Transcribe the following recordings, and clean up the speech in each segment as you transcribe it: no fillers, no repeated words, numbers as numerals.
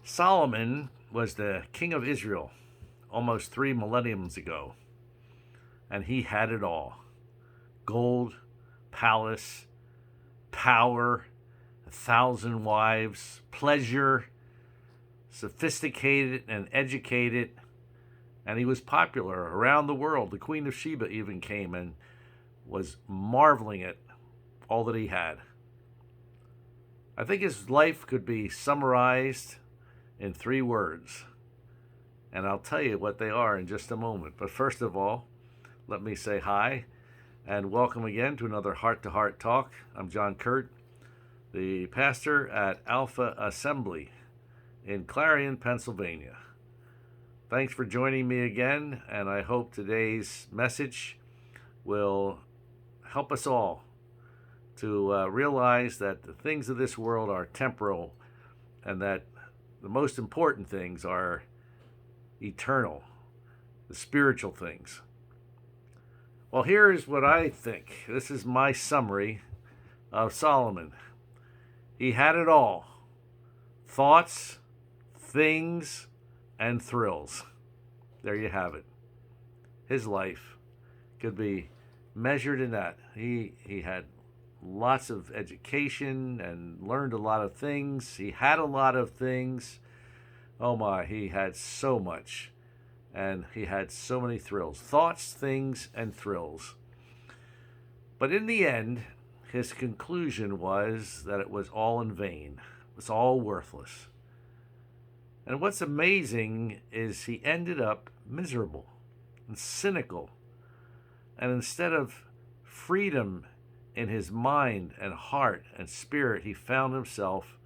Solomon was the king of Israel almost 3 millenniums ago, and he had it all: gold, palace, power, 1,000 wives, pleasure, sophisticated and educated, and he was popular around the world. The Queen of Sheba even came and was marveling at all that he had. I think his life could be summarized in 3 words, and I'll tell you what they are in just a moment. But first of all, let me say hi and welcome again to another Heart to Heart Talk. I'm John Kuert, the pastor at Alpha Assembly in Clarion, Pennsylvania. Thanks for joining me again, and I hope today's message will help us all to realize that the things of this world are temporal and that the most important things are eternal, the spiritual things. Well, here is what I think. This is my summary of Solomon. He had it all: thoughts, things, and thrills. There you have it. His life could be measured in that. He had lots of education and learned a lot of things. He had a lot of things. Oh my, he had so much. And he had so many thrills. Thoughts, things, and thrills. But in the end, his conclusion was that it was all in vain. It was all worthless. And what's amazing is he ended up miserable and cynical. And instead of freedom in his mind and heart and spirit, he found himself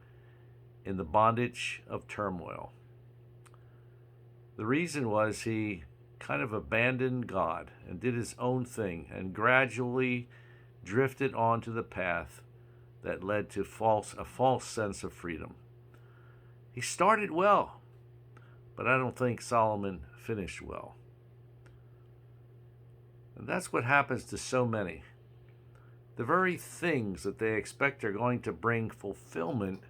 in the bondage of turmoil. The reason was he kind of abandoned God and did his own thing and gradually drifted onto the path that led to a false sense of freedom. He started well, but I don't think Solomon finished well. And that's what happens to so many. The very things that they expect are going to bring fulfillment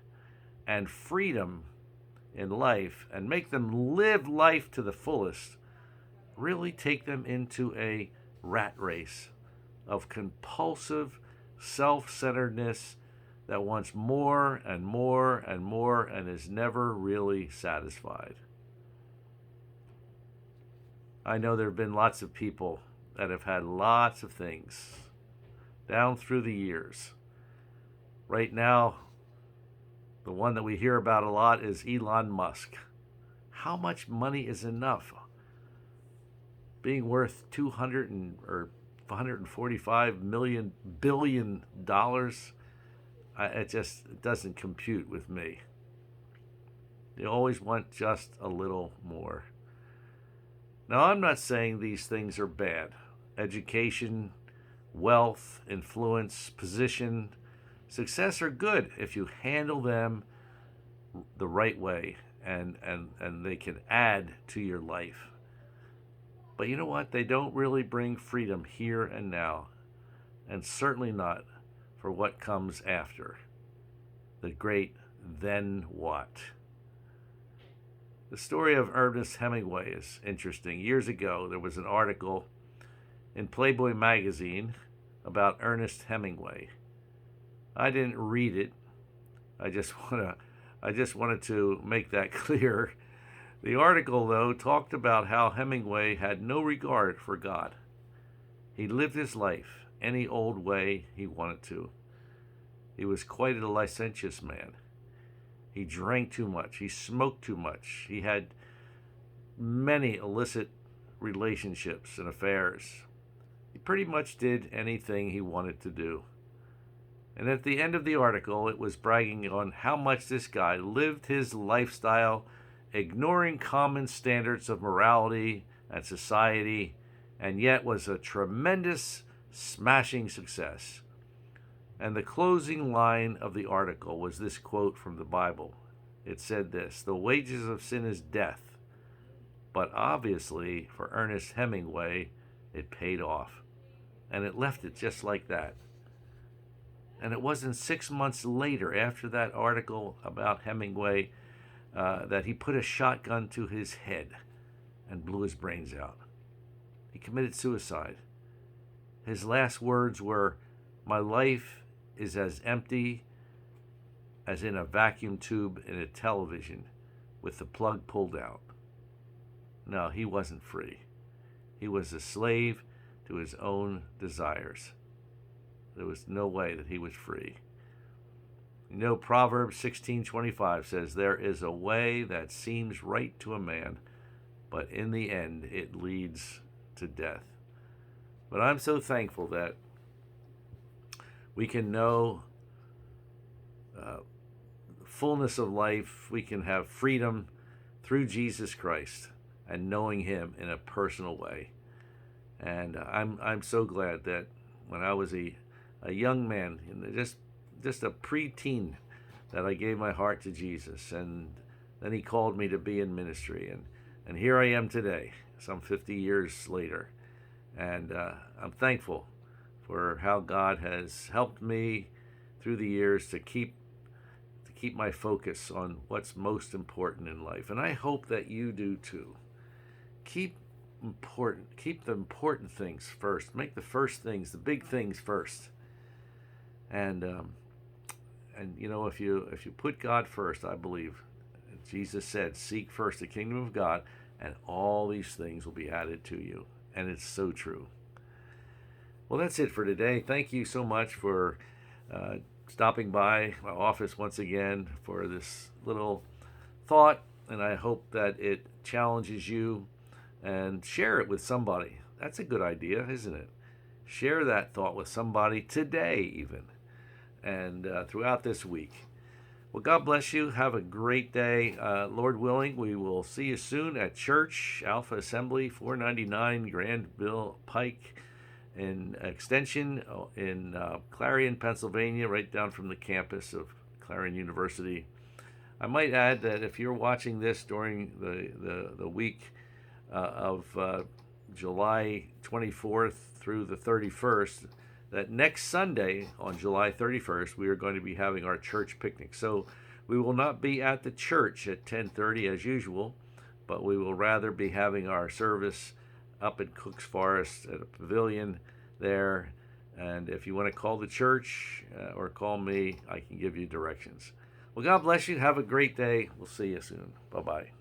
and freedom in life and make them live life to the fullest really take them into a rat race of compulsive self-centeredness that wants more and more and more and is never really satisfied. I know there have been lots of people that have had lots of things down through the years. Right now, the one that we hear about a lot is Elon Musk. How much money is enough? Being worth 145 billion dollars, it doesn't compute with me. They always want just a little more. Now, I'm not saying these things are bad. Education, wealth, influence, position, success are good if you handle them the right way and they can add to your life. But you know what? They don't really bring freedom here and now, and certainly not for what comes after. The great then what? The story of Ernest Hemingway is interesting. Years ago, there was an article in Playboy magazine about Ernest Hemingway. I didn't read it. I just wanted to make that clear. The article, though, talked about how Hemingway had no regard for God. He lived his life any old way he wanted to. He was quite a licentious man. He drank too much. He smoked too much. He had many illicit relationships and affairs. He pretty much did anything he wanted to do. And at the end of the article, it was bragging on how much this guy lived his lifestyle, ignoring common standards of morality and society, and yet was a tremendous, smashing success. And the closing line of the article was this quote from the Bible. It said this: "The wages of sin is death, but obviously for Ernest Hemingway, it paid off." And it left it just like that. And it wasn't 6 months later, after that article about Hemingway, that he put a shotgun to his head and blew his brains out. He committed suicide. His last words were, "My life is as empty as in a vacuum tube in a television with the plug pulled out." No, he wasn't free. He was a slave to his own desires. There was no way that he was free. You know, Proverbs 16:25 says, "There is a way that seems right to a man, but in the end it leads to death." But I'm so thankful that we can know fullness of life. We can have freedom through Jesus Christ and knowing him in a personal way. And I'm so glad that when I was a young man, just a preteen, that I gave my heart to Jesus, and then he called me to be in ministry, and here I am today, some 50 years later, and I'm thankful for how God has helped me through the years to keep my focus on what's most important in life, and I hope that you do too. Keep the important things first. Make the first things, the big things first. And you know, if you put God first, I believe Jesus said, "Seek first the kingdom of God, and all these things will be added to you." And it's so true. Well, that's it for today. Thank you so much for stopping by my office once again for this little thought, and I hope that it challenges you, and share it with somebody. That's a good idea, isn't it? Share that thought with somebody today even, and throughout this week. Well, God bless you. Have a great day. Lord willing, we will see you soon at church, Alpha Assembly, 499 Granville Pike in Extension in Clarion, Pennsylvania, right down from the campus of Clarion University. I might add that if you're watching this during the week of July 24th through the 31st, that next Sunday on July 31st, we are going to be having our church picnic. So we will not be at the church at 10:30 as usual, but we will rather be having our service up in Cook's Forest at a pavilion there. And if you want to call the church or call me, I can give you directions. Well, God bless you. Have a great day. We'll see you soon. Bye-bye.